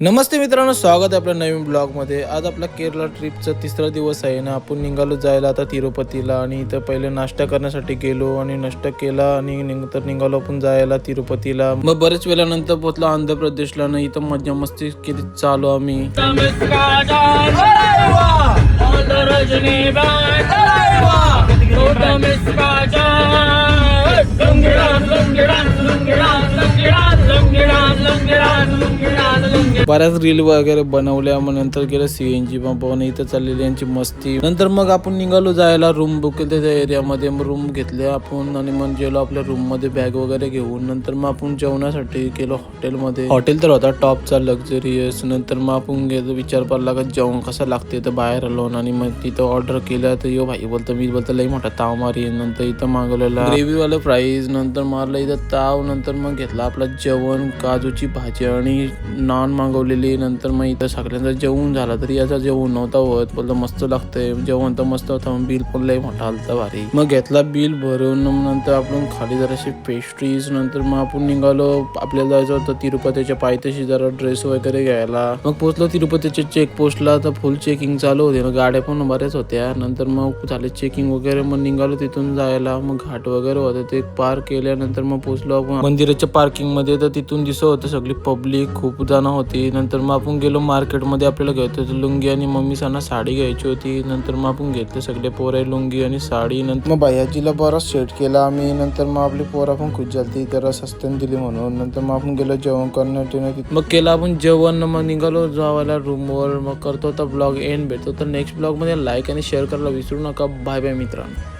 नमस्ते मित्रांनो, स्वागत आहे आपल्या नवीन ब्लॉगमध्ये। आज आपला केरला ट्रिपचा तिसरा दिवस आहे ना। आपण निघालो जायला आता तिरुपतीला आणि इथं पहिले नाश्ता करण्यासाठी गेलो आणि नाश्ता केला आणि नंतर निघालो आपण जायला तिरुपतीला। मग बरेच वेळानंतर पोहोचलो आंध्र प्रदेशला ना। इथं मजा मस्ती केली चालू आम्ही। बऱ्याच रील वगैरे बनवल्या। मग नंतर गेलं CNG पंपावर, इथं चाललेली यांची मस्ती। नंतर मग आपण निघालो जायला, रूम बुक केले त्या एरियामध्ये। मग रूम घेतले आपण आणि मग गेलो आपल्या रूम मध्ये बॅग वगैरे घेऊन। नंतर मग आपण जेवणासाठी गेलो हॉटेलमध्ये। हॉटेल तर होता टॉपचा लक्झरियस। नंतर मग आपण गेलो, विचार पडला का जेवण कसं लागते तर बाहेर आलो आणि मग तिथं ऑर्डर केलं। तर यो भाई बोलतो, मी बोलतो लई मोठा ताव मारी। नंतर इथं मागवलेला ग्रेव्हीवालं फ्राईज, नंतर मारलं इथं ताव। नंतर मग घेतला आपला जेवण, काजूची भाजी आणि नॉन मागवलेली। नंतर मग इथं सगळ्यांचा जेवण झाला तरी याचा जेवण नव्हता होत। बोलतो मस्त लागतंय जेवण तर मस्त होतं। मग बिल पण लई मोठा आलता भारी। मग घेतला बिल भरून। नंतर आपण खाली जराशी पेस्ट्रीज। नंतर मग आपण निघालो, आपल्याला जायचं होतं तिरुपतीच्या पायथ्याशी जरा ड्रेस वगैरे घ्यायला। मग पोहोचलो तिरुपतीच्या चेकपोस्टला, तर फुल चेकिंग चालू होती ना, गाड्या पण बऱ्याच होत्या। नंतर मग झाले चेकिंग वगैरे, मग निघालो तिथून जायला। मग घाट वगैरे होते ते पार केल्यानंतर मग पोहोचलो आपण मंदिराच्या पार्किंग मध्ये। तर तिथून दिसत होतं सगळी पब्लिक, खूप जण होती। नंतर मग आपण गेलो मार्केटमध्ये, आपल्याला घ्यायचं होतं लुंगी आणि मम्मीसांना साडी घ्यायची होती। नंतर मग आपण घेतले सगळे पोरं लुंगी आणि साडी। नंतर मग भैयाजीला बराच सेट केला आम्ही। नंतर मग आपली पोरं पण खुश झाली, तर सस्त्याने दिली म्हणून। नंतर मग आपण गेलो जेवण करण्यासाठी। मग केलं आपण जेवण, मग निघालो जावायला रूमवर। मग करतो तर ब्लॉग एंड। भेटतो तर नेक्स्ट ब्लॉग मध्ये। लाईक आणि शेअर करायला विसरू नका। बाय बाय मित्रांनो।